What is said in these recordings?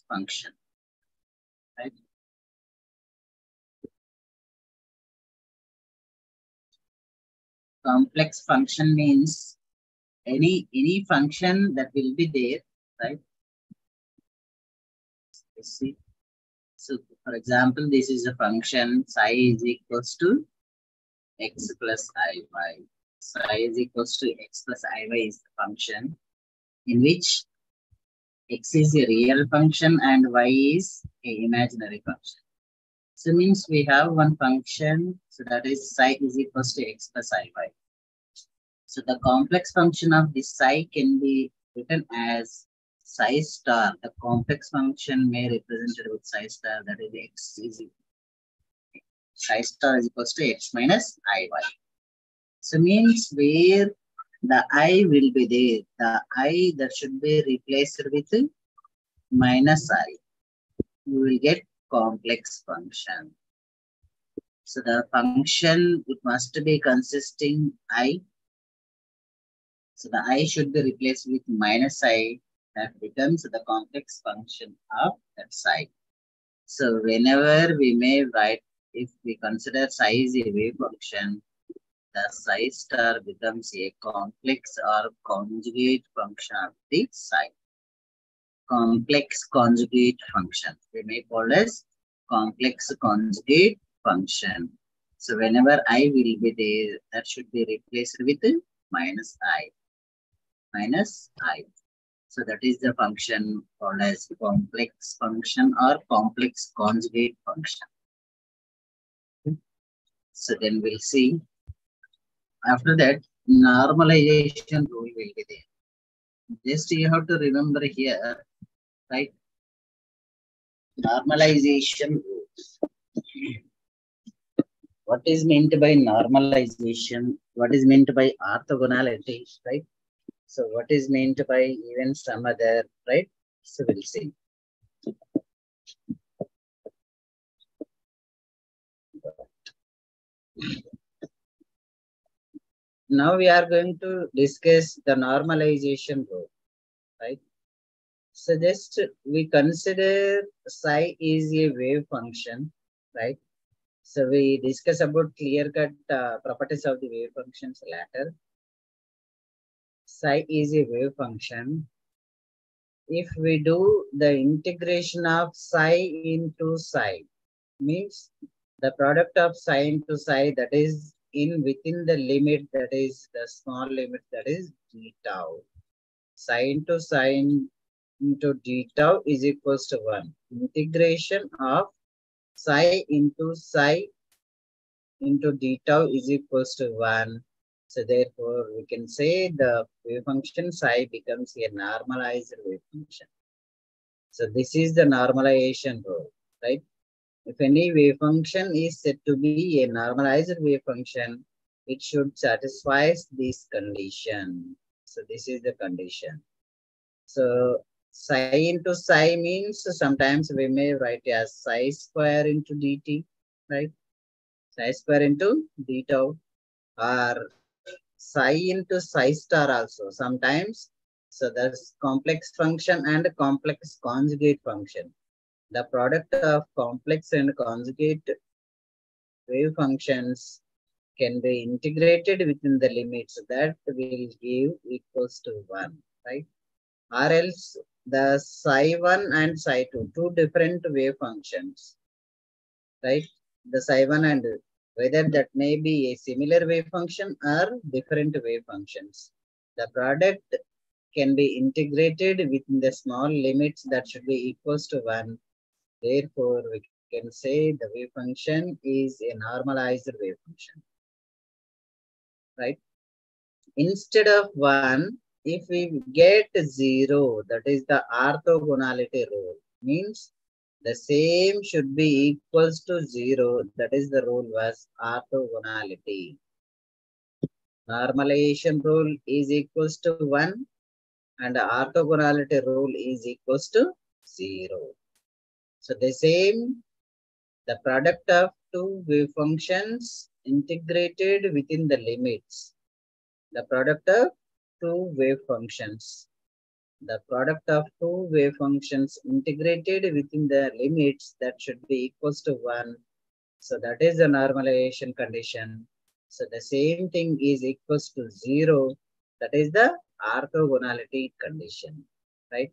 function, right? Complex function means any function that will be there, right? Let's see. So, for example, this is a function psi is equals to x plus iy. Psi is equals to x plus iy is the function in which x is a real function and y is a imaginary function. So means we have one function, so that is psi is equals to x plus iy. So the complex function of this psi can be written as psi star. The complex function may represented with psi star, that is x is psi star is equals to x minus iy. So means where the I will be there, the I that should be replaced with minus I. You will get complex function. So the function, it must be consisting I. So the I should be replaced with minus I. That becomes the complex function of that psi. So whenever we may write, if we consider psi is a wave function, the psi star becomes a complex or conjugate function of the psi. Complex conjugate function. We may call as complex conjugate function. So whenever I will be there, that should be replaced with minus I. Minus I. So that is the function called as complex function or complex conjugate function. So then we'll see. After that, normalization rule will be there. Just you have to remember here, right? Normalization rules. What is meant by normalization? What is meant by orthogonality, right? So what is meant by even some other, right? So we'll see. Now we are going to discuss the normalization rule, right? So just we consider psi is a wave function, right? So we discuss about clear-cut properties of the wave functions later. Psi is a wave function. If we do the integration of psi into psi, means the product of psi into psi, that is in within the limit, that is the small limit, that is d tau. Psi into psi into d tau is equals to 1. Integration of psi into d tau is equals to 1. So therefore, we can say the wave function psi becomes a normalized wave function. So this is the normalization rule, right? If any wave function is said to be a normalized wave function, it should satisfy this condition. So this is the condition. So psi into psi means sometimes we may write as psi square into dt, right? Psi square into d tau, or psi into psi star also sometimes. So there's complex function and complex conjugate function. The product of complex and conjugate wave functions can be integrated within the limits that will give equals to 1, right? Or else the psi1 and psi2, two different wave functions, right? The psi1 and whether that may be a similar wave function or different wave functions. The product can be integrated within the small limits that should be equals to 1. Therefore, we can say the wave function is a normalized wave function, right? Instead of 1, if we get 0, that is the orthogonality rule, means the same should be equals to 0. That is the rule was orthogonality. Normalization rule is equals to 1 and the orthogonality rule is equals to 0. So the same, the product of two wave functions integrated within the limits. The product of two wave functions The product of two wave functions integrated within the limits that should be equals to 1. So that is the normalization condition. So the same thing is equals to 0. That is the orthogonality condition, right?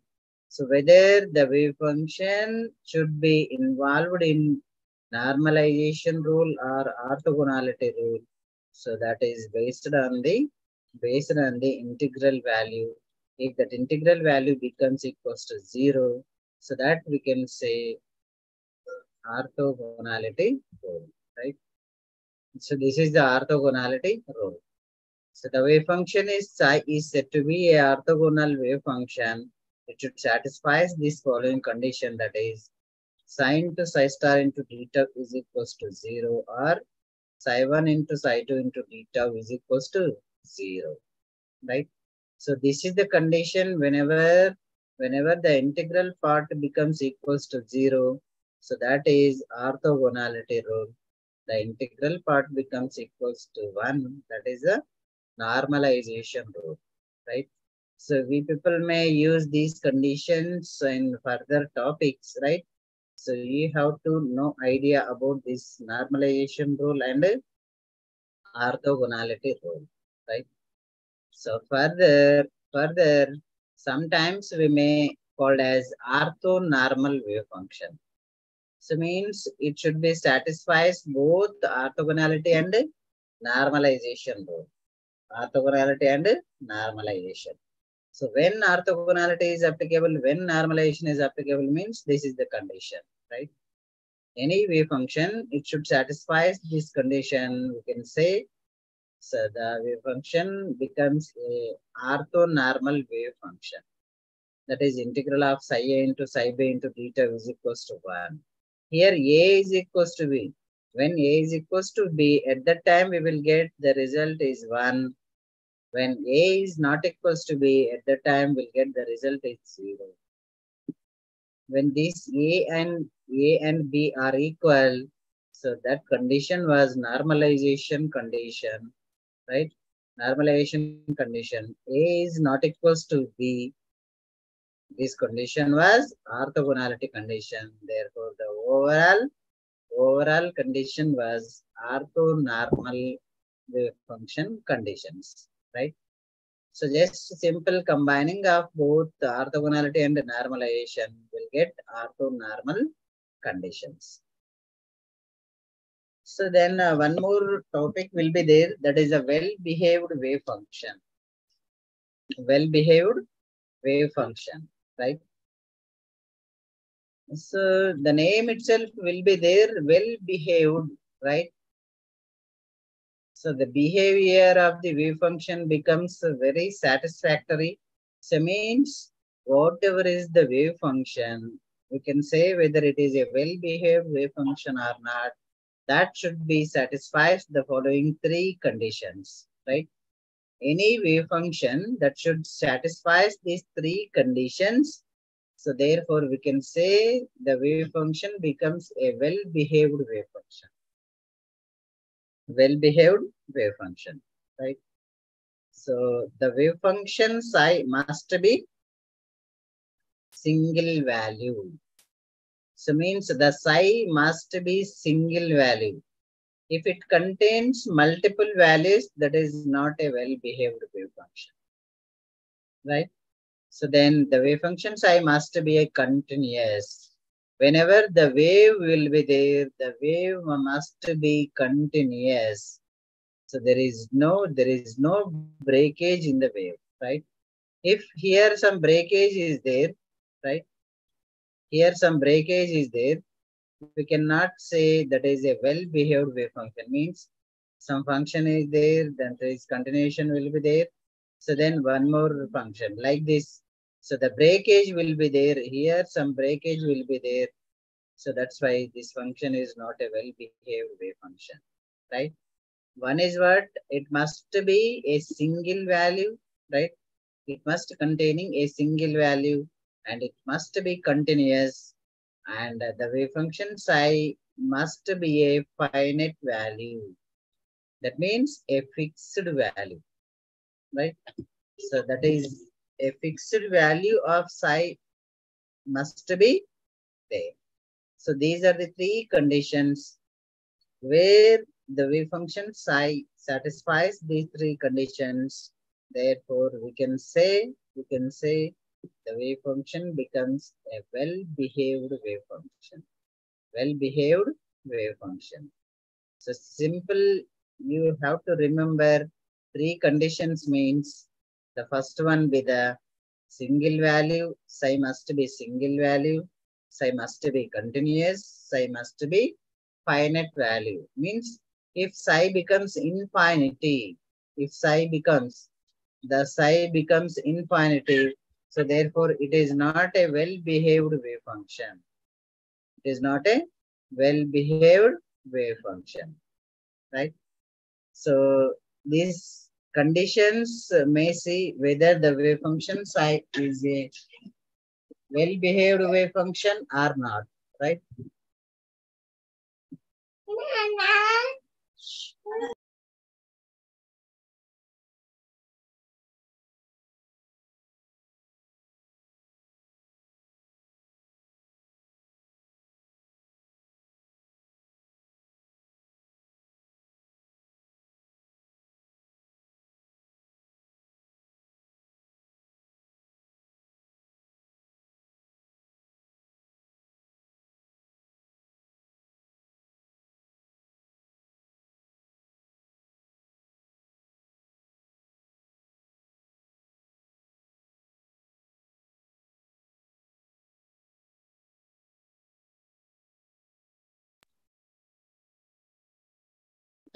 So whether the wave function should be involved in normalization rule or orthogonality rule. So that is based on the integral value. If that integral value becomes equals to 0, so that we can say orthogonality rule, right? So this is the orthogonality rule. So the wave function is psi is said to be a orthogonal wave function. It should satisfy this following condition, that is psi into psi star into d tau is equals to 0, or psi 1 into psi 2 into d tau is equals to 0, right? So this is the condition whenever the integral part becomes equals to 0. So that is orthogonality rule. The integral part becomes equals to 1. That is a normalization rule, right? So we people may use these conditions in further topics, right? So you have to know idea about this normalization rule and orthogonality rule, right? So further, sometimes we may called as orthonormal wave function. So means it should be satisfies both orthogonality and normalization rule. Orthogonality and normalization. So when orthogonality is applicable, when normalization is applicable means this is the condition, right? Any wave function, it should satisfy this condition. We can say, so the wave function becomes a orthonormal wave function. That is integral of psi a into psi b into theta is equals to 1. Here a is equals to b. When a is equals to b, at that time we will get the result is 1. When a is not equals to b, at that time we'll get the result is 0. When these a and b are equal, so that condition was normalization condition, right? Normalization condition. A is not equals to b. This condition was orthogonality condition. Therefore, the overall condition was orthonormal wave function conditions, right? So just simple combining of both the orthogonality and normalization will get orthonormal conditions. So then one more topic will be there, that is a well-behaved wave function. Well-behaved wave function, right? So the name itself will be there, well-behaved, right? So the behavior of the wave function becomes very satisfactory. So means whatever is the wave function, we can say whether it is a well-behaved wave function or not, that should be satisfies the following three conditions, right? Any wave function that should satisfy these three conditions. So therefore we can say the wave function becomes a well-behaved wave function. Well-behaved wave function, right? So the wave function psi must be single value. So means the psi must be single value. If it contains multiple values, that is not a well-behaved wave function, right? So then the wave function psi must be a continuous. Whenever the wave will be there, the wave must be continuous. So there is no breakage in the wave, right? If here some breakage is there, right? Here some breakage is there, we cannot say that is a well-behaved wave function. Means some function is there, then there is continuation will be there. So then one more function like this. So the breakage will be there. Here some breakage will be there. So that's why this function is not a well-behaved wave function, right? One is what? It must be a single value, right? It must containing a single value and it must be continuous, and the wave function psi must be a finite value. That means a fixed value, right? So that is a fixed value of psi must be there. So these are the three conditions where the wave function psi satisfies these three conditions. Therefore, we can say the wave function becomes a well-behaved wave function. Well-behaved wave function. So simple, you have to remember three conditions means the first one be the single value, psi must be single value, psi must be continuous, psi must be finite value. Means if psi becomes infinity, if psi becomes, the psi becomes infinity, so therefore it is not a well-behaved wave function. It is not a well-behaved wave function, right? So these conditions may see whether the wave function psi is a well-behaved wave function or not, right?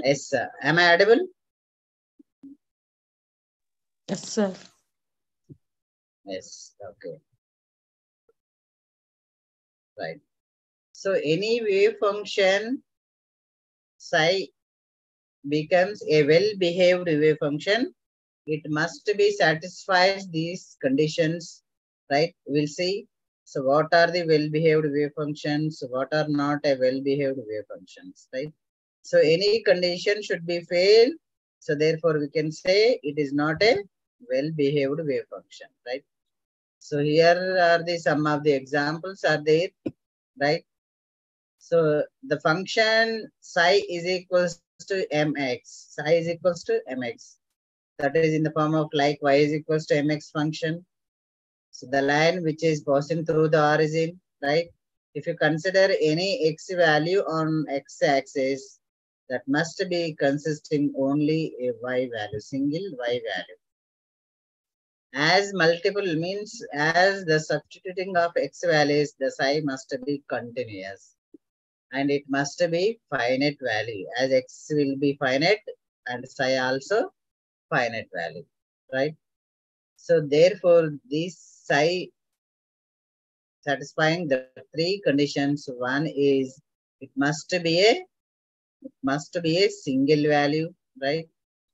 Yes, sir. Am I audible? Yes, sir. Yes, okay, right. So any wave function psi becomes a well-behaved wave function. It must be satisfies these conditions, right? We'll see. So what are the well-behaved wave functions? What are not a well-behaved wave functions, right? So any condition should be failed. So therefore we can say it is not a well-behaved wave function, right? So here are the some of the examples are there, right? So the function psi is equals to mx. Psi is equals to mx. That is in the form of like y is equals to mx function. So the line which is passing through the origin, right? If you consider any x value on x-axis, that must be consisting only a y value, single y value. As multiple means as the substituting of x values, the psi must be continuous. And it must be finite value, as x will be finite and psi also finite value, right? So therefore, this psi satisfying the three conditions. One is it must be a single value, right?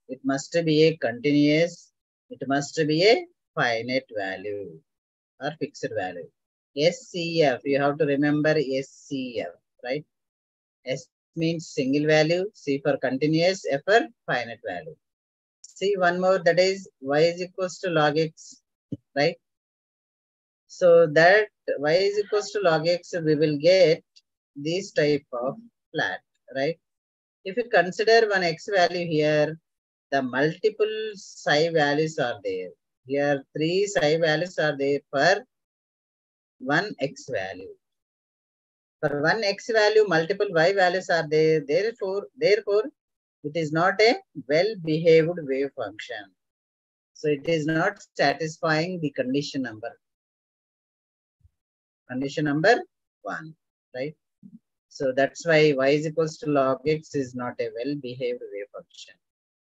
It must be a continuous. It must be a finite value or fixed value. SCF, you have to remember SCF, right? S means single value, C for continuous, F for finite value. See one more, that is y is equals to log x, right? So that y is equals to log x, we will get this type of flat, right? If you consider one x value here, the multiple psi values are there. Here three psi values are there for one x value. For one x value, multiple y values are there. Therefore, it is not a well-behaved wave function. So it is not satisfying the condition number one, right? So that's why y is equals to log x is not a well-behaved wave function.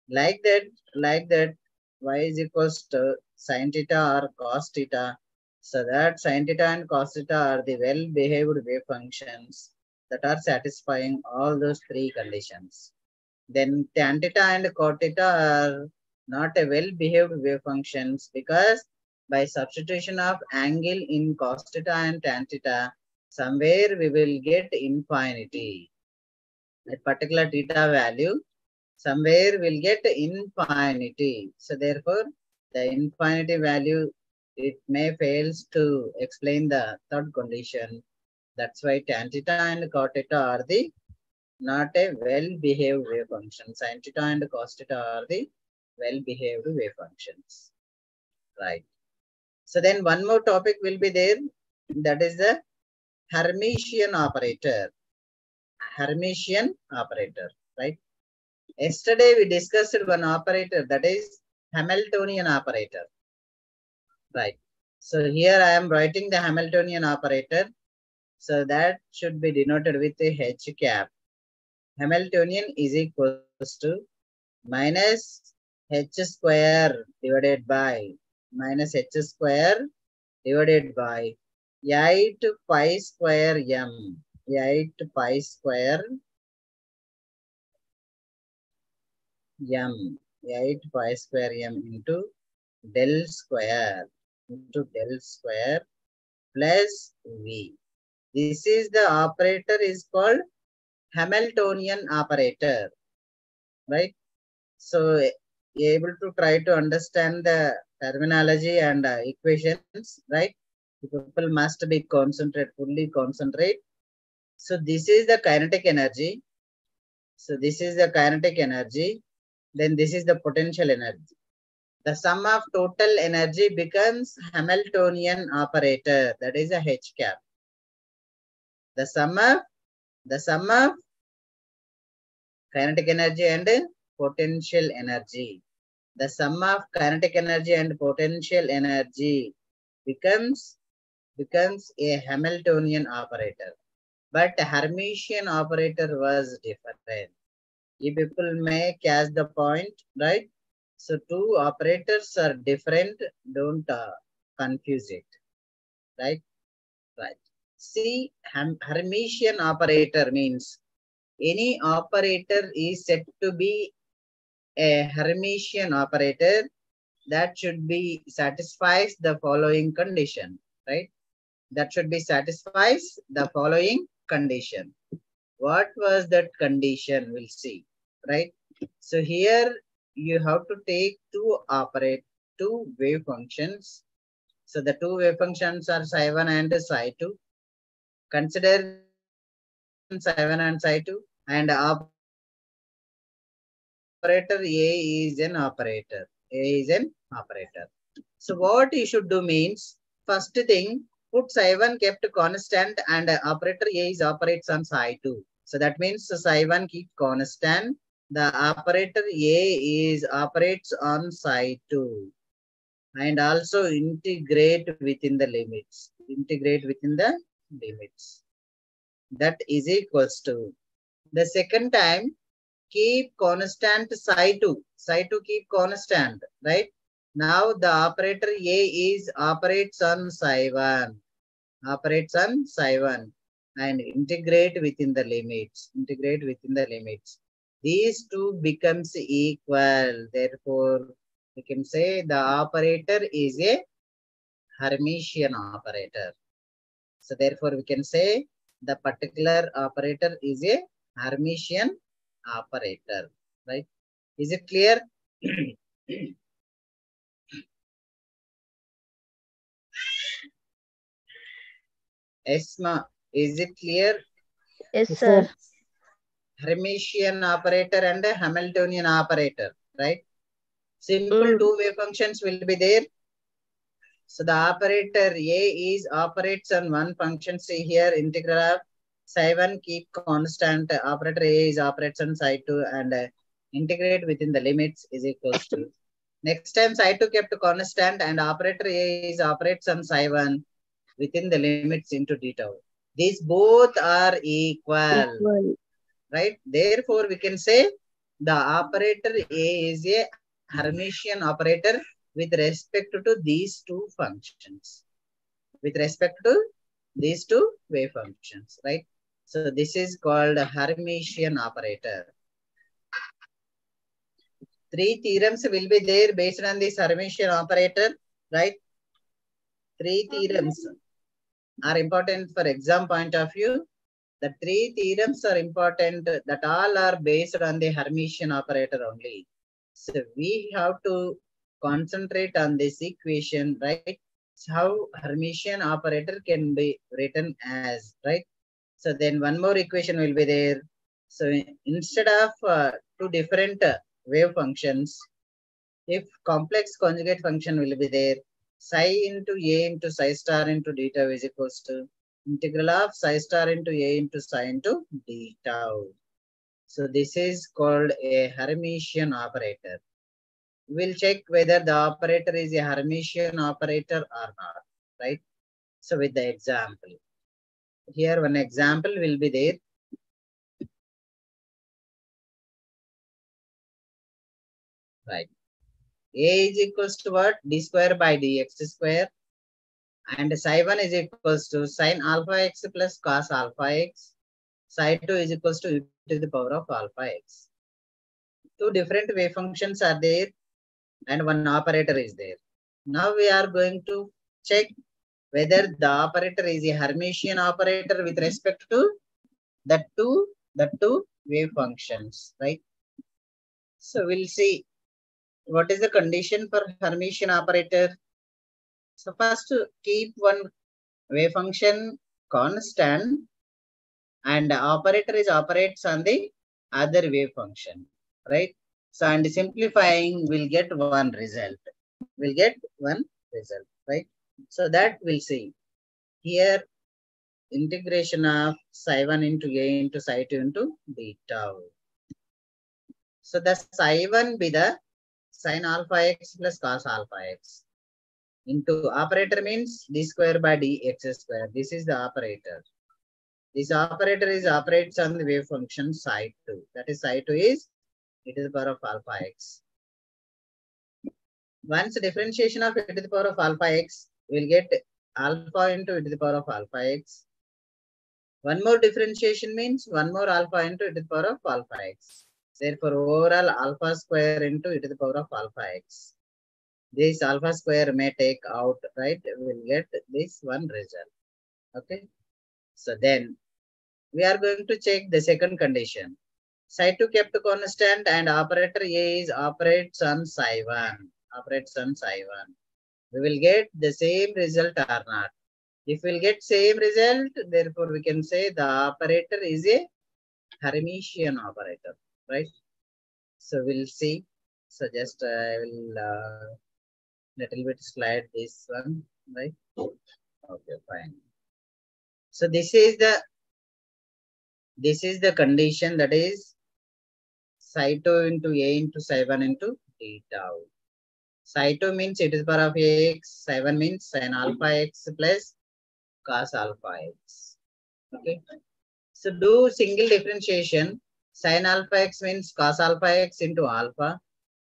Like that, y is equals to sine theta or cos theta. So that sine theta and cos theta are the well-behaved wave functions that are satisfying all those three conditions. Then tan theta and cot theta are not a well-behaved wave functions because by substitution of angle in cos theta and tan theta, somewhere we will get infinity. That particular theta value, somewhere we'll get infinity. So therefore, the infinity value it may fails to explain the third condition. That's why tan theta and cot theta are the not a well-behaved wave function. Sin theta and cos theta are the well-behaved wave functions. Right. So then one more topic will be there. That is the Hermitian operator. Hermitian operator. Right. Yesterday we discussed one operator, that is Hamiltonian operator. Right. So here I am writing the Hamiltonian operator. So that should be denoted with a H cap. Hamiltonian is equals to minus H square divided by minus H square divided by 8 pi square m. 8 pi square m. 8 pi square m into del square plus v. This is the operator is called Hamiltonian operator, right? So able to try to understand the terminology and equations, right? People must be fully concentrate. So this is the kinetic energy. So this is the kinetic energy. Then this is the potential energy. The sum of total energy becomes Hamiltonian operator. That is a H cap. The sum of kinetic energy and potential energy. The sum of kinetic energy and potential energy becomes a Hamiltonian operator. But Hermitian operator was different. You people may catch the point, right? So two operators are different. Don't confuse it, right? Right. See, Hermitian operator means any operator is said to be a Hermitian operator that should be satisfies the following condition, right? That should be satisfies the following condition. What was that condition? We'll see, right? So here you have to take two wave functions. So the two wave functions are psi1 and psi2. Consider psi1 and psi2, and operator A is an operator. A is an operator. So what you should do means, first thing, put psi1 kept constant and operator A is operates on psi2. So that means psi1 keep constant. The operator A is operates on psi2. And also integrate within the limits. Integrate within the limits. That is equals to. The second time, keep constant psi2. Psi2 keep constant, right? Now the operator A is operates on psi1. Operates on psi1 and integrate within the limits. Integrate within the limits. These two becomes equal. Therefore, we can say the operator is a Hermitian operator. So therefore, we can say the particular operator is a Hermitian operator, right? Is it clear? Esma, is it clear? Yes, sir. Hermitian operator and a Hamiltonian operator, right? Simple two wave functions will be there. So the operator A is operates on one function. See here, integral of psi1 keep constant. Operator A is operates on psi2 and integrate within the limits is equals to. Next time psi2 kept constant and operator A is operates on psi1 within the limits into d tau. These both are equal. Right? Therefore, we can say the operator A is a Hermitian operator with respect to these two functions. With respect to these two wave functions, right? So this is called a Hermitian operator. Three theorems will be there based on this Hermitian operator, right? Three theorems are important for exam point of view. The three theorems are important that all are based on the Hermitian operator only. So we have to concentrate on this equation, right? how Hermitian operator can be written as, right? So then one more equation will be there. So instead of two different wave functions, if complex conjugate function will be there, psi into a into psi star into d tau is equals to integral of psi star into a into psi into d tau. So this is called a Hermitian operator. We'll check whether the operator is a Hermitian operator or not, right? So with the example, here one example will be there. Right. A is equals to what? D square by dx square. And psi 1 is equals to sin alpha x plus cos alpha x. Psi 2 is equals to e to the power of alpha x. Two different wave functions are there and one operator is there. Now we are going to check whether the operator is a Hermitian operator with respect to the two wave functions, right? So we'll see what is the condition for Hermitian operator. So first keep one wave function constant and the operator is operates on the other wave function, right? So and simplifying will get one result. We'll get one result, right? So that we'll see. Here integration of psi 1 into a into psi 2 into d tau. So the psi 1 be the sin alpha x plus cos alpha x into operator means d square by dx square. This is the operator. This operator is operates on the wave function psi 2. That is psi 2 is e to the power of alpha x. Once differentiation of e to the power of alpha x, we'll get alpha into e to the power of alpha x. One more differentiation means one more alpha into e to the power of alpha x. Therefore, overall alpha square into e to the power of alpha x. This alpha square may take out, right? We'll get this one result. Okay. So then we are going to check the second condition. Psi 2 kept constant and operator A is operates on psi 1. Operates on psi 1. We will get the same result or not. If we'll get same result, therefore we can say the operator is a Hermitian operator, right? So we'll see. So just I will little bit slide this one, right? Okay, fine. So this is the condition, that is psi 2 into a into psi 1 into d tau. Psi 2 means e to the power of x, psi 1 means sin alpha x plus cos alpha x. Okay. So do single differentiation. Sin alpha x means cos alpha x into alpha.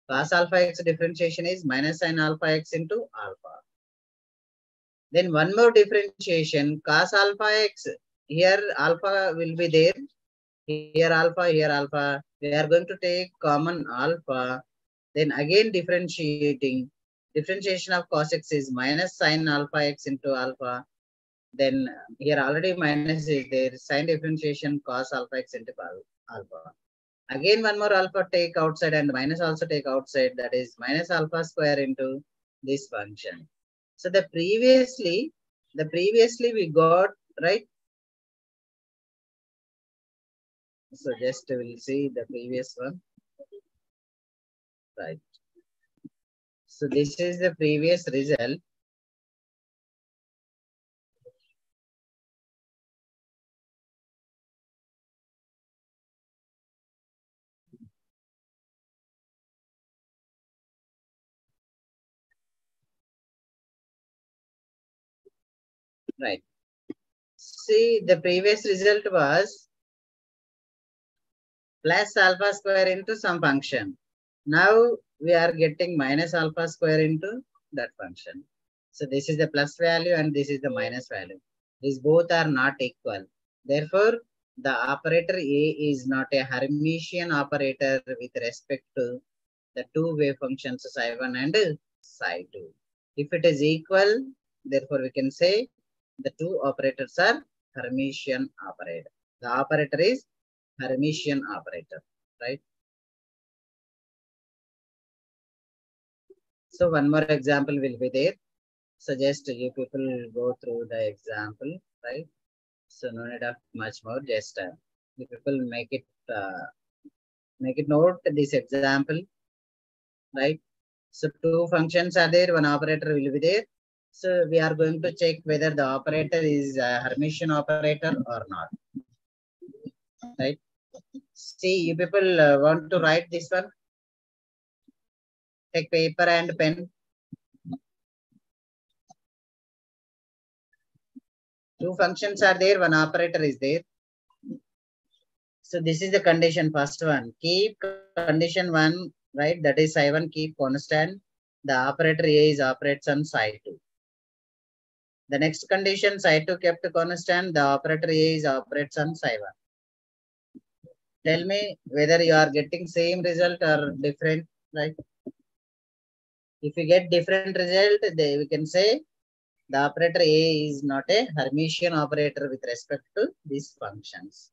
Cos alpha x differentiation is minus sin alpha x into alpha. Then one more differentiation, cos alpha x. Here alpha will be there. Here alpha, here alpha. We are going to take common alpha. Then again differentiating. Differentiation of cos x is minus sin alpha x into alpha. Then here already minus is there. Sin differentiation cos alpha x into alpha. Again one more alpha take outside and minus also take outside. That is minus alpha square into this function. So the previously we got, right? So just we'll see the previous one. Right. So this is the previous result. Right. See, the previous result was plus alpha square into some function. Now we are getting minus alpha square into that function. So this is the plus value and this is the minus value. These both are not equal. Therefore, the operator A is not a Hermitian operator with respect to the two wave functions psi 1 and psi 2. If it is equal, therefore we can say the two operators are Hermitian operator. The operator is Hermitian operator, right? So one more example will be there. suggest you people go through the example, right? So no need of much more. Just you people make it note this example, right? So two functions are there, one operator will be there. So we are going to check whether the operator is a Hermitian operator or not, right? See, you people want to write this one. Take paper and pen. Two functions are there, one operator is there. So this is the condition, first one. Keep condition one, right? That is psi1 keep constant. The operator A is operates on psi2. The next condition, psi2 kept constant. The operator A is operates on psi1. Tell me whether you are getting same result or different, right? If you get different result, we can say the operator A is not a Hermitian operator with respect to these functions.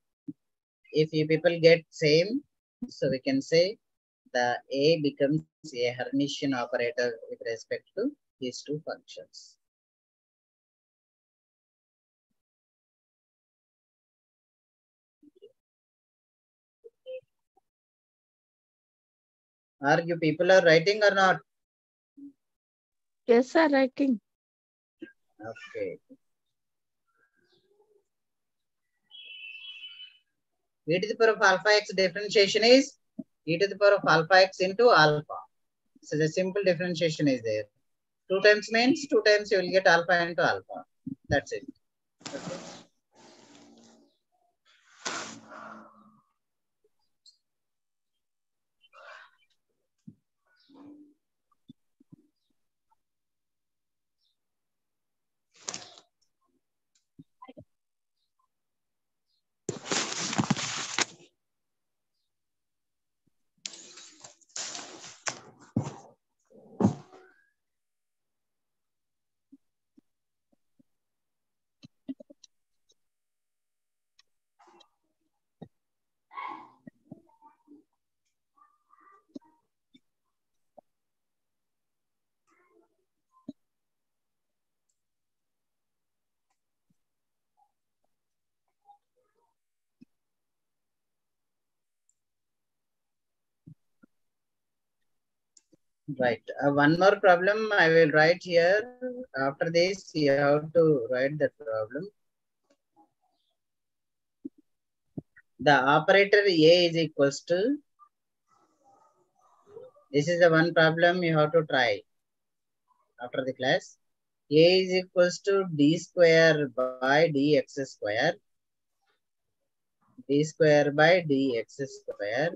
If you people get same, so we can say the A becomes a Hermitian operator with respect to these two functions. Are you people are writing or not? Yes, sir, writing. Okay. E to the power of alpha x differentiation is e to the power of alpha x into alpha. So the simple differentiation is there. 2 times means 2 times you will get alpha into alpha. That's it. Okay. Right. One more problem I will write here. After this, you have to write that problem. The operator A is equals to, this is the one problem you have to try after the class. A is equals to d square by dx square, d square by dx square.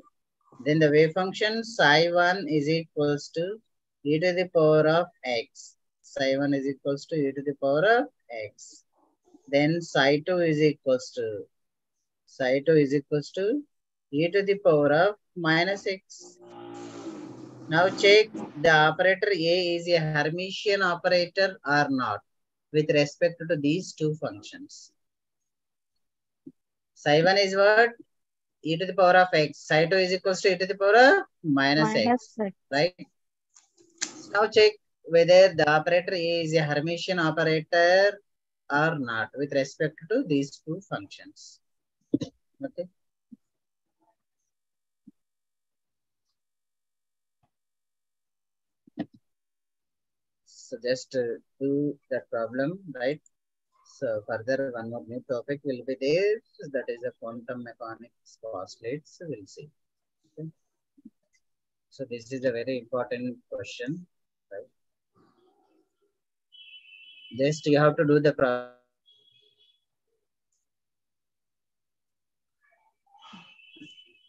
Then the wave function psi1 is equals to e to the power of x. Psi1 is equals to e to the power of x. Then psi2 is equals to e to the power of minus x. Now check the operator A is a Hermitian operator or not with respect to these two functions. Psi1 is what? E to the power of x. Psi2 is equals to e to the power of minus x. Right? Now check whether the operator A is a Hermitian operator or not with respect to these two functions. Okay. So just do that problem, right? So further one more new topic will be there. That is a quantum mechanics postulates. We'll see. Okay. So this is a very important question, right? Just you have to do the problem.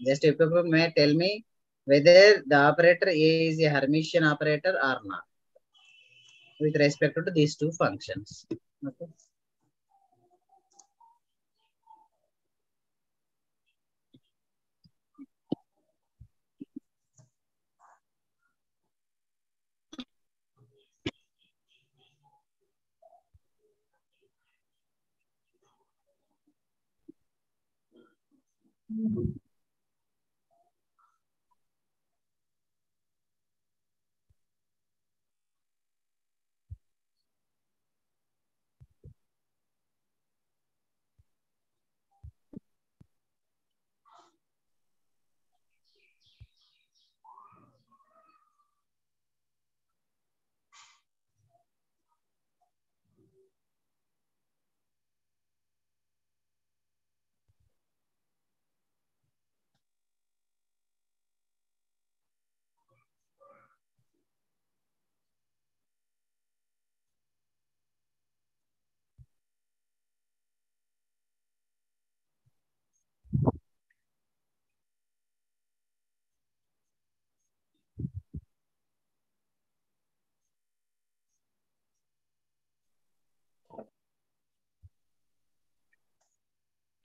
Just if you may tell me whether the operator A is a Hermitian operator or not with respect to these two functions. Okay.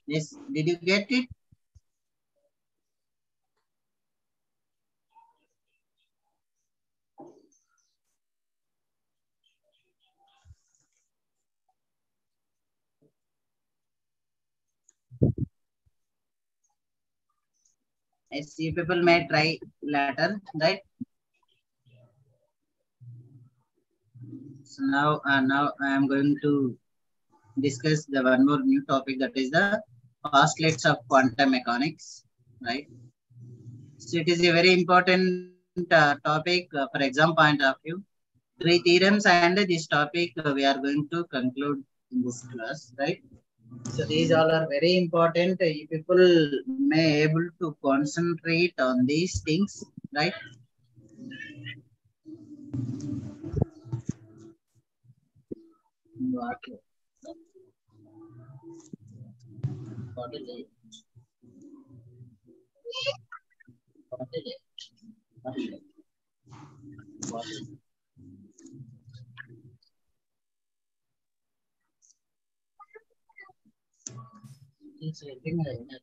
Yes, did you get it? Yes, you people may try later, right? So now I am going to discuss the one more new topic, that is the postulates of quantum mechanics, right? So it is a very important topic for exam point of view. Three theorems and this topic we are going to conclude in this class, right? So these all are very important. You people may able to concentrate on these things, right? Okay. What is it? What is it? What is it? What is it? It's a thing like that.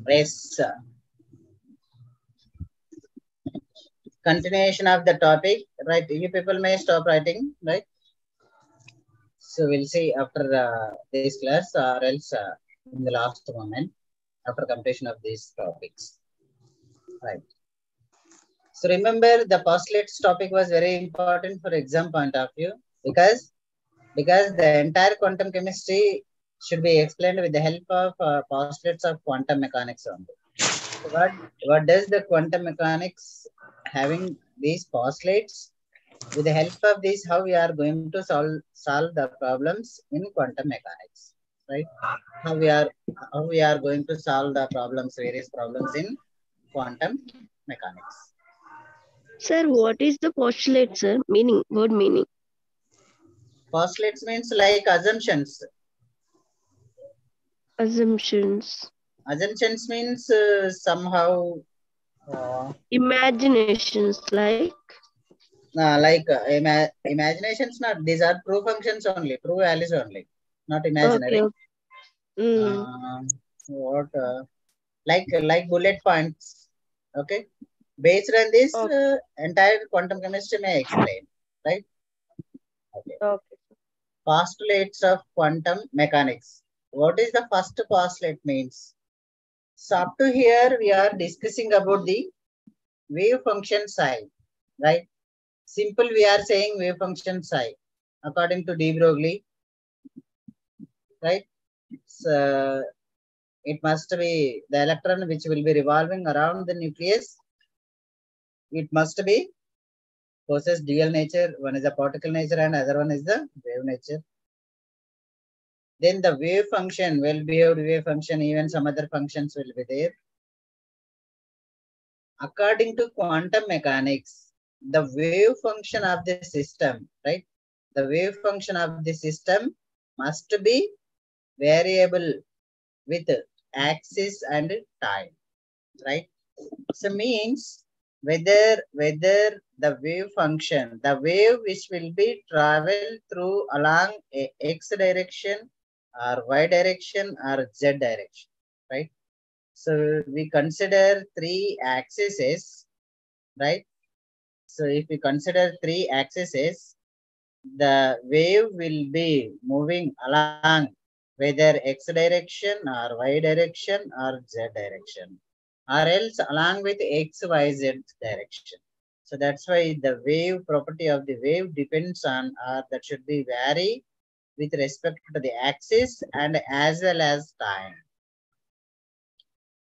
Yes, continuation of the topic, right? You people may stop writing, right? So we'll see after this class or else in the last moment after completion of these topics, right? So remember the postulates topic was very important for exam point of view because the entire quantum chemistry should be explained with the help of postulates of quantum mechanics only. So what does the quantum mechanics having these postulates? With the help of this, how we are going to solve the problems in quantum mechanics, right? How we are how we are going to solve the problems, various problems in quantum mechanics. Sir, what is the postulate, sir? Meaning, word meaning. Postulates means like assumptions. Assumptions. Assumptions means somehow Imaginations, imaginations. Not these are true functions only, true values only, not Okay. imaginary. Mm. Uh, what like bullet points. Okay, based on this, Okay. entire quantum chemistry may explain, right? Okay. Okay. Postulates of quantum mechanics. What is the first postulate means? So up to here, we are discussing about the wave function psi, right? Simple, we are saying wave function psi, according to de Broglie, right? So it must be the electron which will be revolving around the nucleus. It must be possess dual nature. One is a particle nature and other one is the wave nature. Then the wave function, well-behaved wave function, even some other functions will be there. According to quantum mechanics, the wave function of the system, right? The wave function of the system must be variable with axis and time, right? So means whether the wave function, the wave which will be travel through along a x direction or y direction or z direction, right? So we consider three axes, right? So if we consider three axes, the wave will be moving along whether x direction or y direction or z direction, or else along with x, y, z direction. So that's why the wave property of the wave depends on, or that should be vary with respect to the axis and as well as time.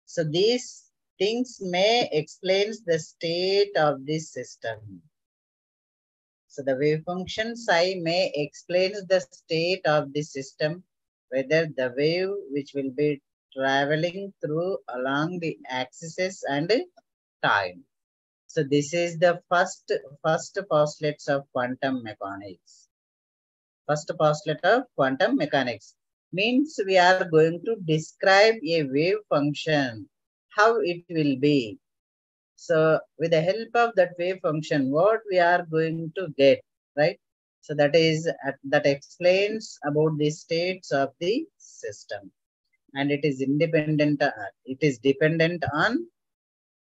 So these things may explain the state of this system. So the wave function psi may explain the state of the system, whether the wave which will be traveling through along the axis and time. So this is the first postulates of quantum mechanics. First postulate of quantum mechanics means we are going to describe a wave function, how it will be. So with the help of that wave function, what we are going to get, right? So that is that explains about the states of the system, and it is independent. It is dependent on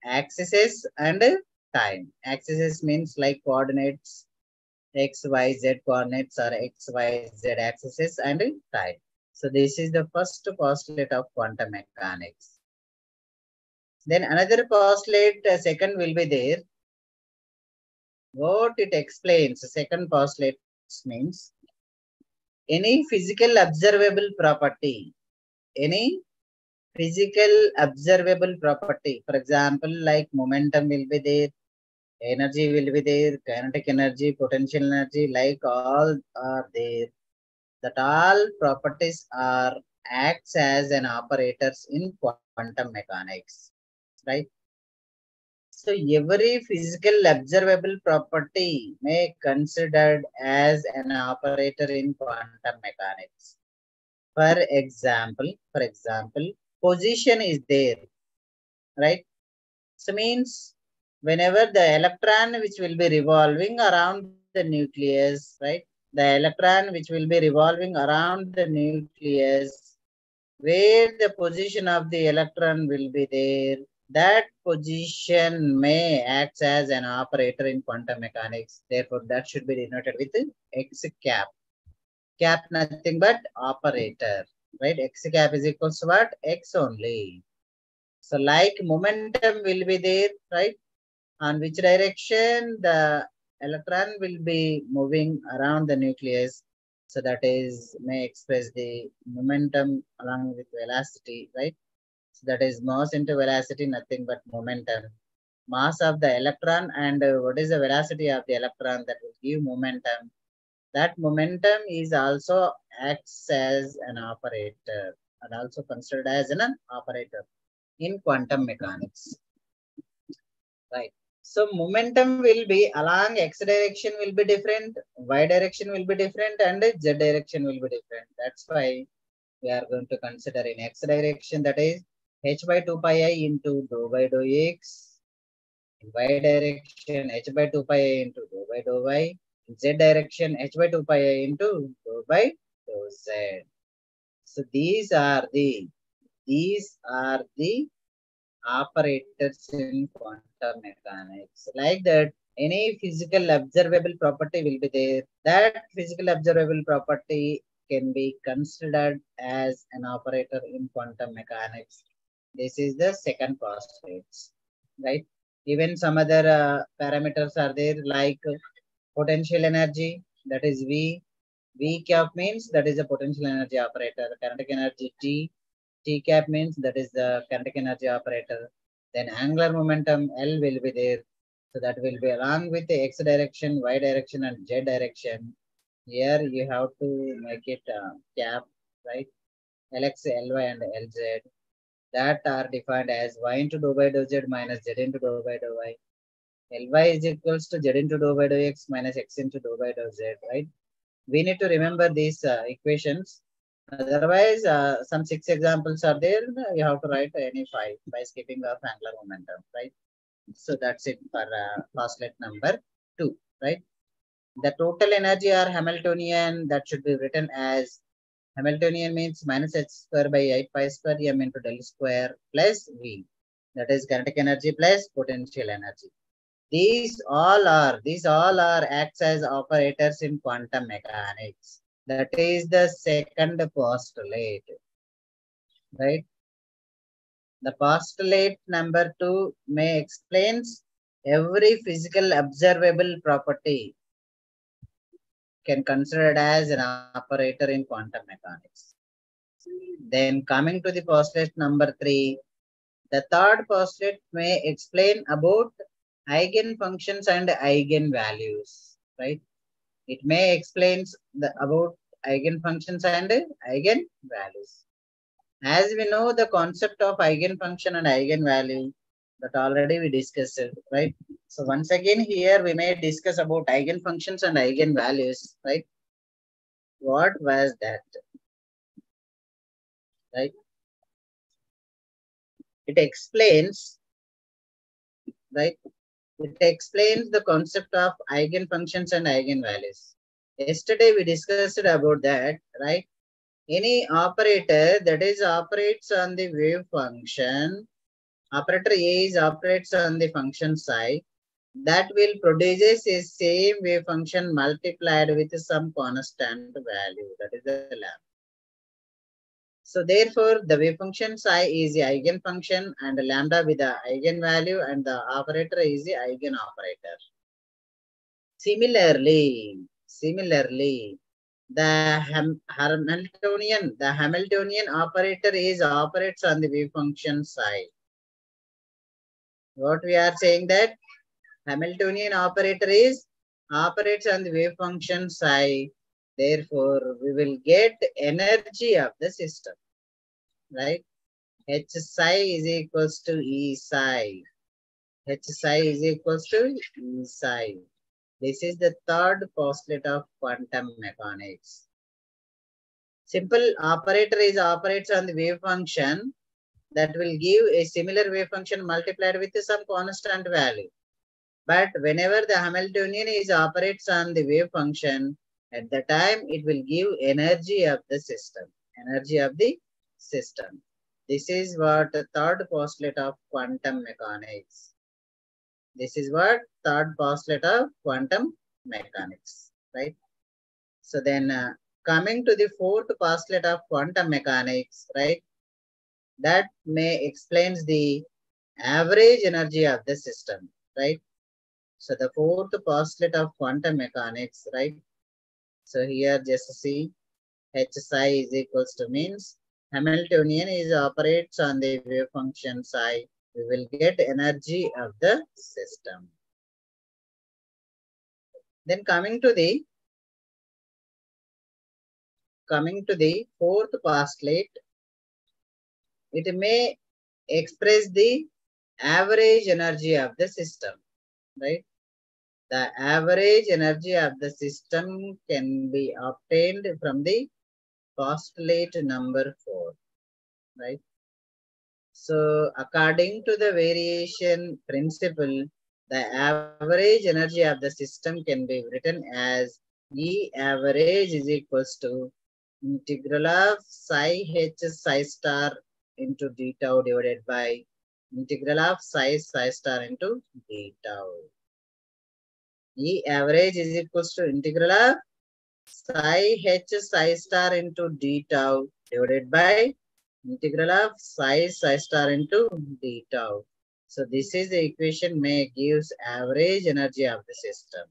axes and time. Axes means like coordinates, x, y, z coordinates or x, y, z axes and time. So this is the first postulate of quantum mechanics. Then another postulate, second will be there. What it explains, second postulate means any physical observable property, any physical observable property, for example, like momentum will be there, energy will be there, kinetic energy, potential energy, like all are there. That all properties are acts as an operators in quantum mechanics, right? So every physical observable property may considered as an operator in quantum mechanics. For example, position is there, right? So means whenever the electron which will be revolving around the nucleus, right? The electron which will be revolving around the nucleus, where the position of the electron will be there, that position may act as an operator in quantum mechanics. Therefore, that should be denoted with X cap. Cap nothing but operator, right? X cap is equals to what? X only. So like momentum will be there, right? On which direction the electron will be moving around the nucleus. So that is may express the momentum along with velocity, right? So that is mass into velocity, nothing but momentum. Mass of the electron and what is the velocity of the electron that will give momentum. That momentum is also acts as an operator and also considered as an operator in quantum mechanics, right? So momentum will be along x direction will be different, y direction will be different, and z direction will be different. That's why we are going to consider in x direction, that is h by 2 pi I into dou by dou x. In y direction h by 2 pi I into dou by dou y. In z direction h by 2 pi I into dou by dou z. So these are the operators in quantum mechanics. Like that, any physical observable property will be there. That physical observable property can be considered as an operator in quantum mechanics. This is the second postulate, right? Even some other parameters are there, like potential energy, that is V. V cap means that is a potential energy operator. Kinetic energy T. T cap means that is the kinetic energy operator. Then angular momentum L will be there. So that will be along with the x direction, y direction, and z direction. Here you have to make it cap, right? Lx, Ly, and Lz that are defined as y into dou by dou z minus z into dou by dou y. Ly is equals to z into dou by dou x minus x into dou by dou z, right? We need to remember these equations. Otherwise, some 6 examples are there. You have to write any 5 by skipping of angular momentum, right? So that's it for postulate number 2, right? The total energy or Hamiltonian, that should be written as Hamiltonian means minus h square by 8 pi square m into del square plus v. That is kinetic energy plus potential energy. These all are acts as operators in quantum mechanics. That is the second postulate, right? The postulate number 2 may explains every physical observable property can consider it as an operator in quantum mechanics. Then coming to the postulate number 3, the third postulate may explain about eigenfunctions and eigenvalues, right? It may explain about eigenfunctions and eigenvalues. As we know the concept of eigenfunction and eigenvalue, that already we discussed, right? So once again here we may discuss about eigenfunctions and eigenvalues, right? What was that, right? It explains, right? It explains the concept of eigenfunctions and eigenvalues. Yesterday we discussed about that, right? Any operator that is operates on the wave function, operator A is operates on the function psi, that will produces a same wave function multiplied with some constant value, that is the lambda. So therefore the wave function psi is the eigenfunction and the lambda with the eigenvalue and the operator is the eigenoperator. Similarly, the Hamiltonian operator is operates on the wave function psi. What we are saying that Hamiltonian operator is operates on the wave function psi. Therefore, we will get energy of the system, right? H psi is equals to E psi. H psi is equals to E psi. This is the third postulate of quantum mechanics. Simple operator is operates on the wave function that will give a similar wave function multiplied with some constant value. But whenever the Hamiltonian is operates on the wave function, at the time it will give energy of the system. Energy of the system. This is what the third postulate of quantum mechanics. This is what third postulate of quantum mechanics, right? So then coming to the fourth postulate of quantum mechanics, right? That may explains the average energy of the system, right? So the fourth postulate of quantum mechanics, right? So here just see H psi is equals to means Hamiltonian is operates on the wave function psi. We will get energy of the system. Then coming to the fourth postulate, it may express the average energy of the system, right? The average energy of the system can be obtained from the postulate number 4, right? So according to the variation principle, the average energy of the system can be written as E average is equals to integral of psi h psi star into d tau divided by integral of psi star into d tau. E average is equals to integral of psi h psi star into d tau divided by integral of psi star into d tau. So this is the equation may gives average energy of the system.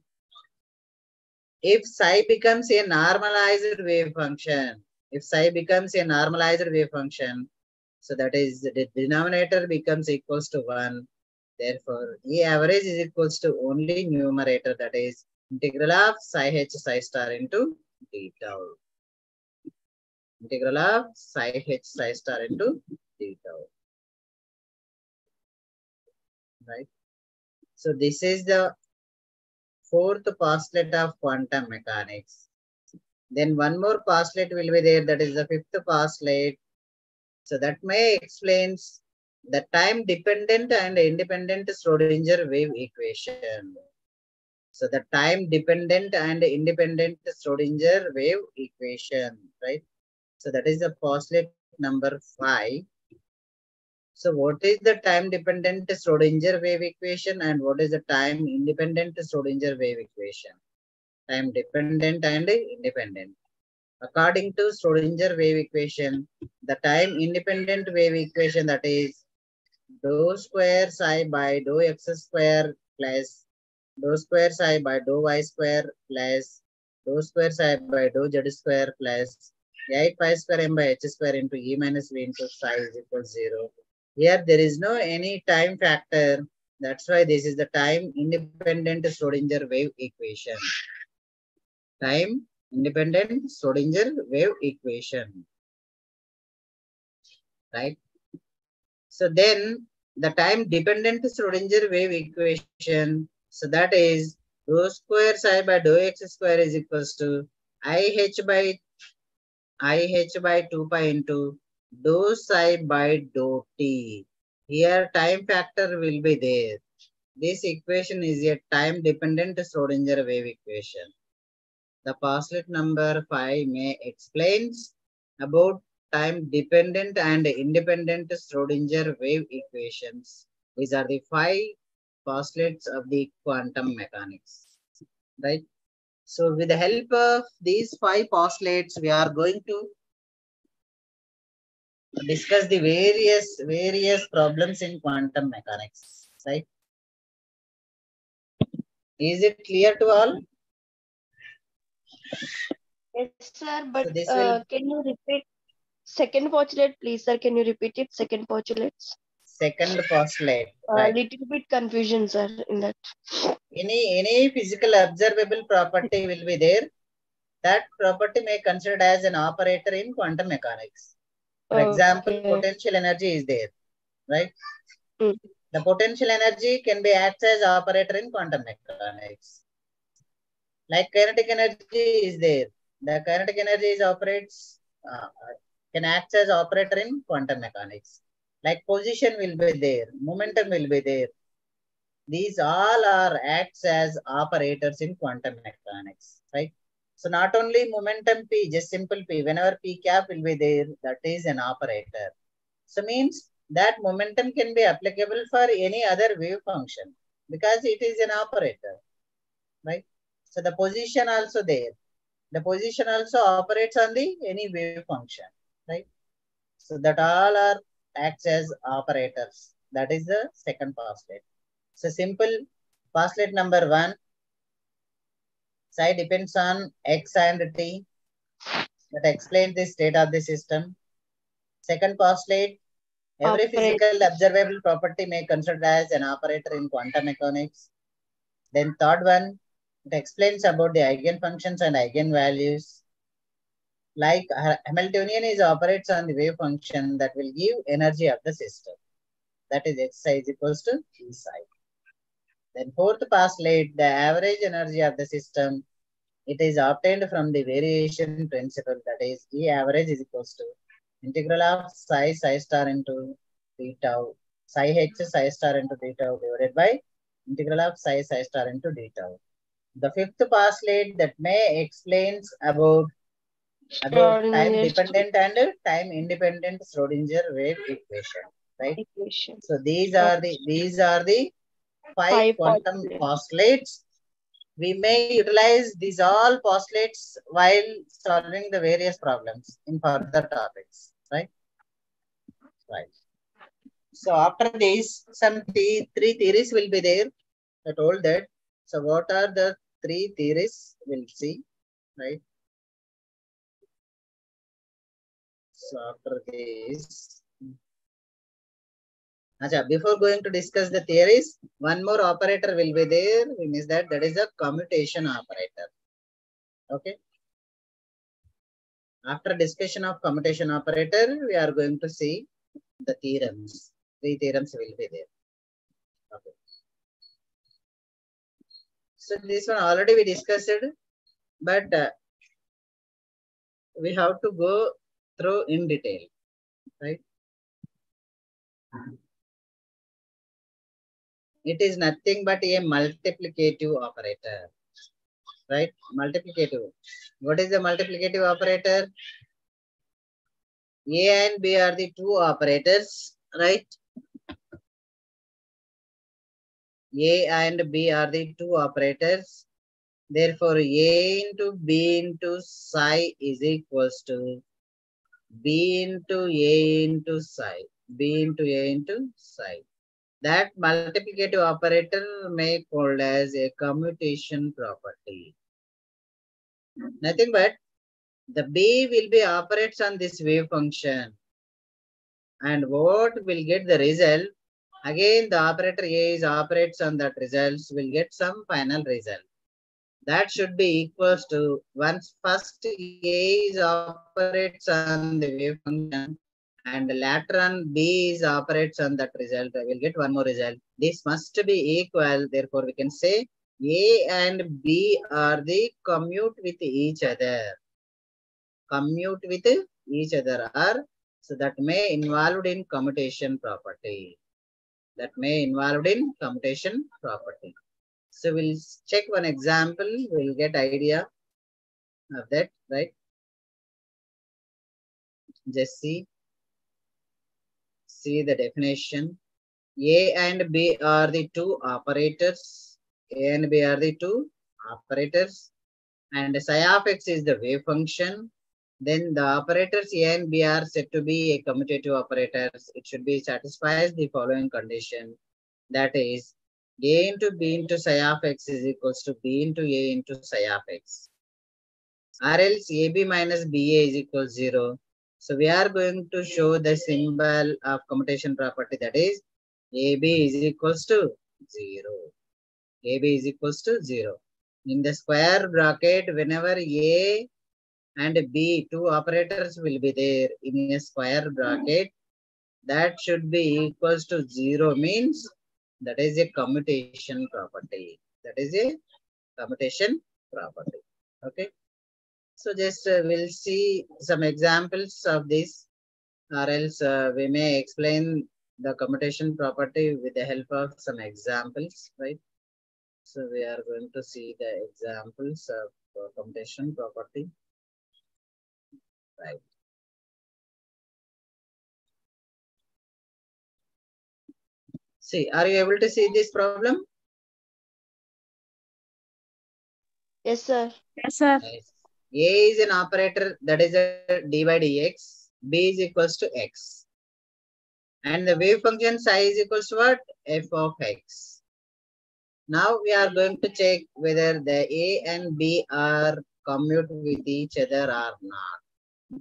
If psi becomes a normalized wave function, so that is the denominator becomes equals to 1. Therefore, E average is equals to only numerator, that is integral of psi h psi star into d tau. Integral of psi h psi star into d tau. Right? So this is the fourth postulate of quantum mechanics. Then one more postulate will be there, that is the fifth postulate. So that may explains the time dependent and independent Schrodinger wave equation. So the time dependent and independent Schrodinger wave equation, right? So that is the postulate number 5. So what is the time dependent Schrodinger wave equation and what is the time independent Schrodinger wave equation? Time dependent and independent. According to Schrodinger wave equation, the time independent wave equation, that is dou square psi by dou x square plus dou square psi by dou y square plus dou square psi by dou z square plus 8 pi square m by h square into e minus v into psi is equal to 0. Here there is no any time factor. That's why this is the time independent Schrodinger wave equation. Time independent Schrodinger wave equation. Right? So then the time dependent Schrodinger wave equation, so that is dou square psi by dou x square is equals to IH by 2 pi into dou psi by dou t. Here time factor will be there. This equation is a time dependent Schrodinger wave equation. The postulate number 5 may explains about time dependent and independent Schrodinger wave equations. These are the 5 postulates of the quantum mechanics. Right? So with the help of these 5 postulates, we are going to discuss the various problems in quantum mechanics. Right? Is it clear to all? Yes, sir. So But this will can you repeat second postulate, please, sir? Can you repeat it? Second postulates. second postulate, right? Little bit confusion, sir, in that. Any physical observable property will be there. That property may considered as an operator in quantum mechanics. For example, Okay. potential energy is there, right? Mm. The potential energy can be acts as operator in quantum mechanics. Like kinetic energy is there. The kinetic energy is operates can act as operator in quantum mechanics. Like position will be there, momentum will be there. These all are acts as operators in quantum mechanics, right? So not only momentum p, just simple p, whenever p cap will be there, that is an operator. So means that momentum can be applicable for any other wave function because it is an operator, right? So the position also there. The position also operates on the any wave function, right? So that all are acts as operators. That is the second postulate. So simple postulate number 1, psi depends on x and t. That explains the state of the system. Second postulate, every Operate. physical observable property may considered as an operator in quantum mechanics. Then third one, it explains about the eigenfunctions and eigenvalues. Like Hamiltonian is operates on the wave function that will give energy of the system. That is x psi is equals to E psi. Then fourth postulate, the average energy of the system, it is obtained from the variation principle, that is E average is equals to integral of psi star into d tau, psi h psi star into d tau divided by integral of psi star into d tau. The fifth postulate that may explains about time dependent and time independent Schrodinger wave equation, right? Equation. So these are the 5 Five quantum postulates. postulates. We may utilize these all postulates while solving the various problems in further topics, right? Right. So after this, some three theories will be there. I told that. So what are the 3 theories? We'll see, right? So after this, before going to discuss the theories, one more operator will be there. We miss that. That is a commutation operator. Okay. After discussion of commutation operator, we are going to see the theorems. 3 theorems will be there. Okay. So this one already we discussed, but we have to go through in detail, right? It is nothing but a multiplicative operator, right? Multiplicative. What is the multiplicative operator? A and B are the 2 operators, right? A and B are the 2 operators. Therefore, A into B into psi is equals to B into A into psi. B into A into psi. That multiplicative operator may called as a commutation property. Nothing but the B will be operates on this wave function. And what will get the result? Again, the operator A is operates on that results, will get some final result. That should be equals to once first A is operates on the wave function and later on B is operates on that result. I will get one more result. This must be equal. Therefore, we can say A and B are the commute with each other. Commute with each other are so that may involved in commutation property. That may involved in commutation property. So we'll check one example. We'll get idea of that, right? Just see the definition. A and B are the two operators. A and B are the two operators. And psi of x is the wave function. Then the operators A and B are said to be a commutative operators. It should be satisfies the following condition. That is, A into B into psi of x is equals to B into A into psi of x. Or else AB minus BA is equals 0. So we are going to show the symbol of commutation property, that is AB is equals to 0. AB is equals to 0. In the square bracket, whenever A and B, two operators will be there in a square bracket, that should be equals to 0 means that is a commutation property. That is a commutation property. Okay. So just we'll see some examples of this, or else we may explain the commutation property with the help of some examples, right? So we are going to see the examples of commutation property, right? See, are you able to see this problem? Yes, sir. Yes, sir. Yes. A is an operator, that is a d by dx. B is equals to x. And the wave function psi is equals to what? F of x. Now we are going to check whether the A and B are commute with each other or not.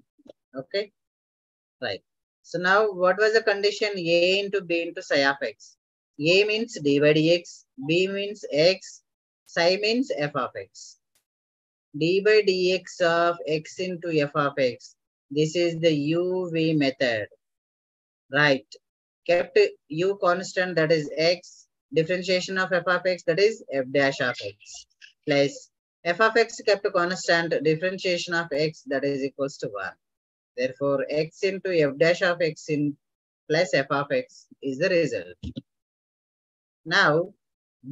Okay, right. So now what was the condition? A into B into psi of x. A means d by dx, B means x, psi means f of x. D by dx of x into f of x. This is the UV method, right? Kept u constant, that is x, differentiation of f of x, that is f dash of x, plus f of x kept constant, differentiation of x, that is equals to 1. Therefore, x into f dash of x in plus f of x is the result. Now,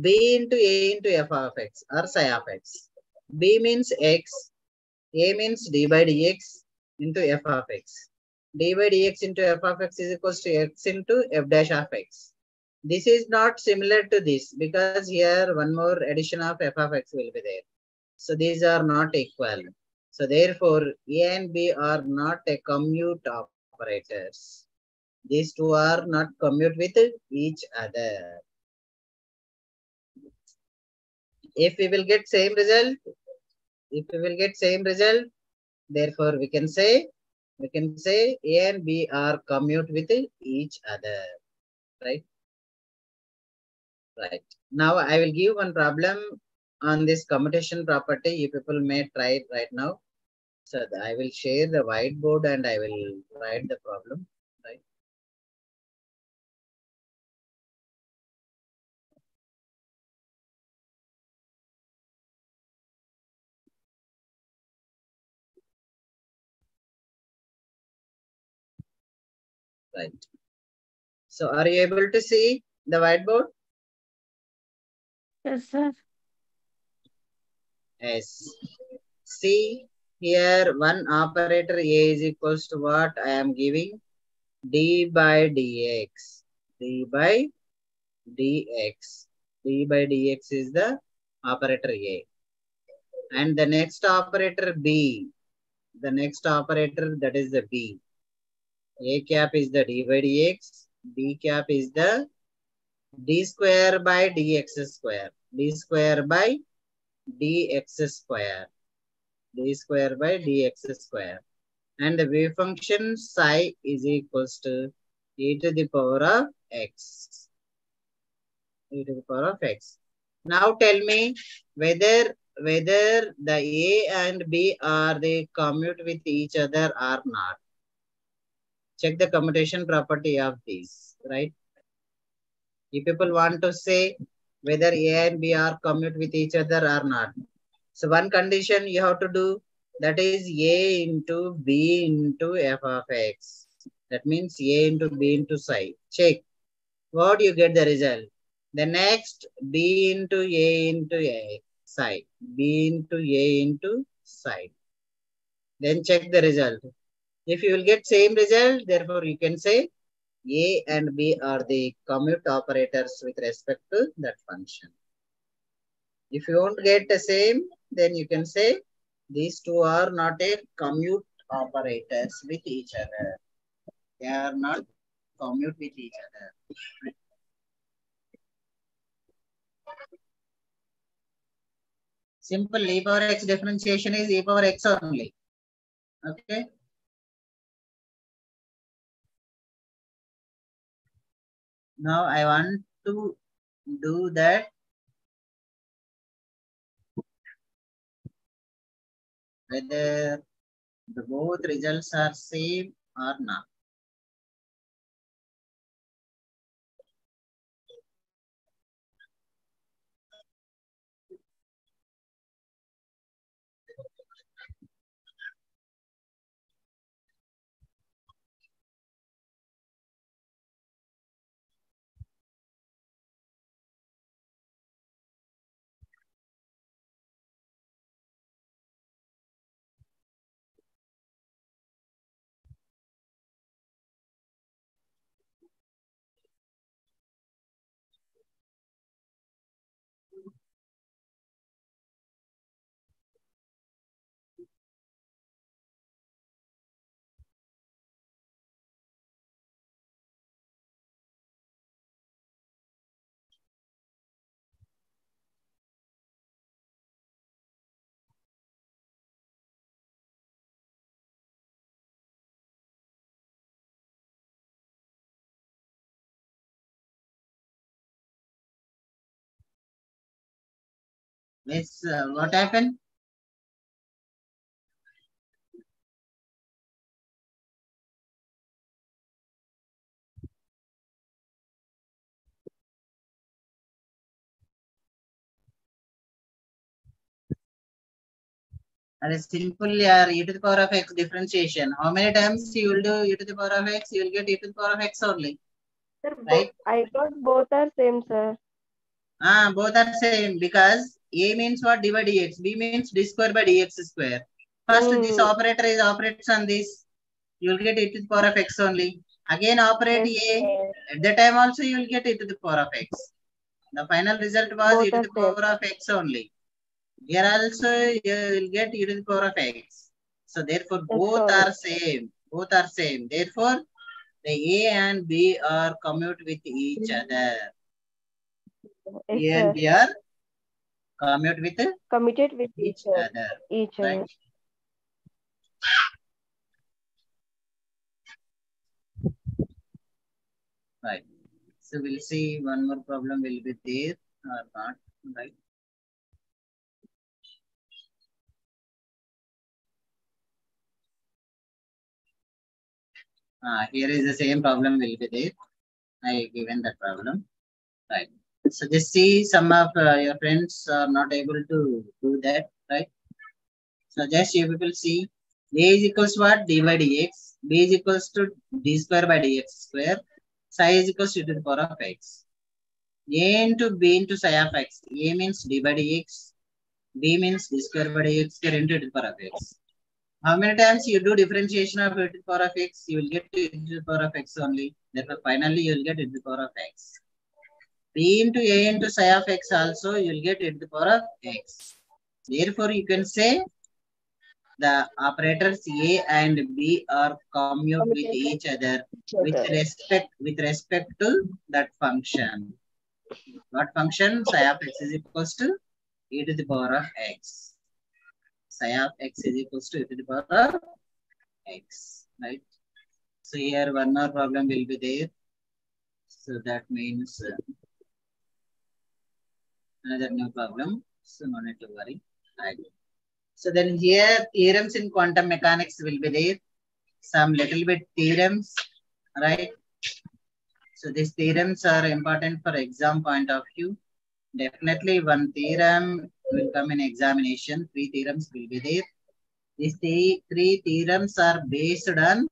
b into a into f of x or psi of x. B means x, a means d by dx into f of x. D by dx into f of x is equals to x into f dash of x. This is not similar to this because here one more addition of f of x will be there. So these are not equal. So therefore, A and B are not a commute operators. These two are not commute with each other. If we will get same result, therefore we can say A and B are commute with each other, right? Right. Now I will give one problem on this commutation property. You people may try it right now. So I will share the whiteboard and I will write the problem, right? Right. So are you able to see the whiteboard? Yes, sir. Yes. See here one operator A is equals to what I am giving? D by dx. D by dx. D by dx is the operator A. And the next operator B. The next operator, that is the B. A cap is the d by dx. B cap is the d square by dx square. D square by dx square. d square by dx square. And the wave function psi is equals to e to the power of x. E to the power of x. Now tell me whether the A and B are they commute with each other or not. Check the commutation property of these, right? If people want to say whether A and B are commute with each other or not. So one condition you have to do, that is A into B into f of x. That means A into B into psi. Check. What you get the result? The next B into A into A psi. B into A into psi. Then check the result. If you will get same result, therefore you can say A and B are the commute operators with respect to that function. If you won't get the same, then you can say these two are not a commute operators with each other. They are not commute with each other. Simple e power x differentiation is e power x only. Okay. Now I want to do that whether the both results are same or not. Miss, what happened? And it's simple e to the power of x differentiation. How many times you will do e to the power of x? You will get e to the power of x only. Sir, right? I thought both are same, sir. Both are same because a means what? D by dx. B means d square by dx square. First, this operator is operates on this. You will get e to the power of x only. Again, operate Yes, a. sir. At the time also, you will get e to the power of x. The final result was Both e to are the same. power of x only. Here also, you will get e to the power of x. So therefore, both are same. Both are same. Therefore, the A and B are commute with each other. Yes, A sir. and B are commute with Committed with each other. each Right? other. Right. So we'll see one more problem will be there or not. Right. Here is the same problem will be there. I given that problem. Right. So just see some of your friends are not able to do that. Right. So just you people see A is equals to what? D by dx. B is equals to d square by dx square. Psi is equals to the power of x. A into B into psi of x. A means d by dx. B means d square by dx square into the power of x. How many times you do differentiation of e to the power of x? You will get e to the power of x only. Therefore, finally you will get e to the power of x. B into A into psi of x also you will get e to the power of x. Therefore, you can say the operators A and B are commute with each other with respect to that function. What function? Psi of x is equals to e to the power of x. Psi of x is equals to e to the power of x, right? So here one more problem will be there. So that means another new problem. So no need to worry. Right. So then here theorems in quantum mechanics will be there. Some little bit theorems, right? So these theorems are important for exam point of view. Definitely one theorem will come in examination. 3 theorems will be there. These three theorems are based on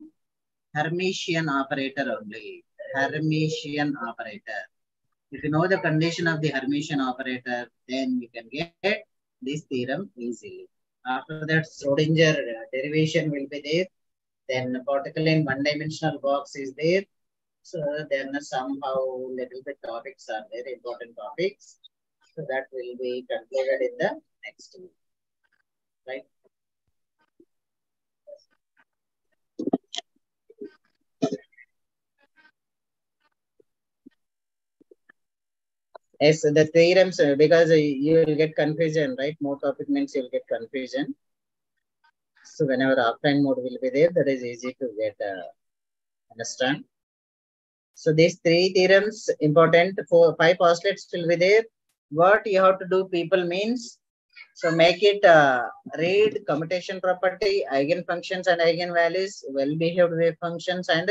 Hermitian operator only. Hermitian operator. If you know the condition of the Hermitian operator, then you can get this theorem easily. After that, Schrodinger derivation will be there. Then particle in one-dimensional box is there. So then somehow little bit topics are there, important topics. So that will be concluded in the next week, right? Yes, the theorems, because you will get confusion, right? More topic means you will get confusion. So whenever offline mode will be there, that is easy to get understand. So these 3 theorems important. 5 postulates will be there. What you have to do, people, means, so make it read commutation property, eigenfunctions and eigenvalues, well-behaved wave functions, and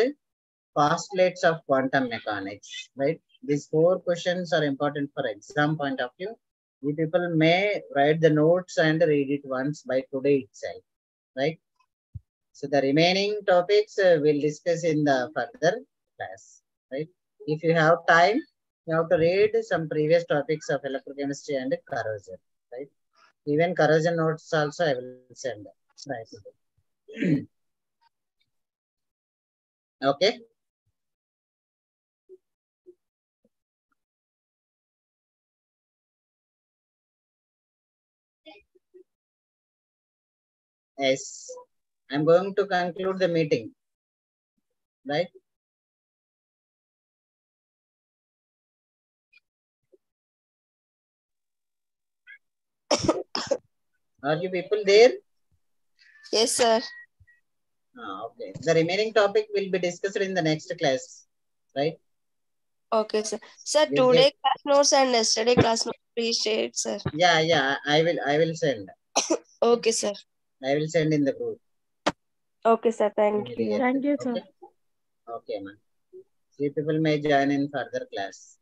postulates of quantum mechanics, right? These 4 questions are important for exam point of view. You people may write the notes and read it once by today itself, right? So the remaining topics we'll discuss in the further class, right? If you have time, you have to read some previous topics of electrochemistry and corrosion, right? Even corrosion notes also I will send, right? Okay. Yes, I'm going to conclude the meeting, right? Are you people there? Yes, sir. Okay. The remaining topic will be discussed in the next class, right? Okay, sir. Sir, We'll today get, class notes and yesterday class notes please share it, sir. yeah, I will send. Okay, sir. I will send in the group. Okay, sir. Thank you. immediately. Thank you, sir. Okay. Okay, man. See, people may join in further class.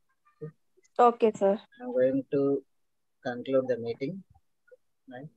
Okay, sir. I'm going to conclude the meeting, right?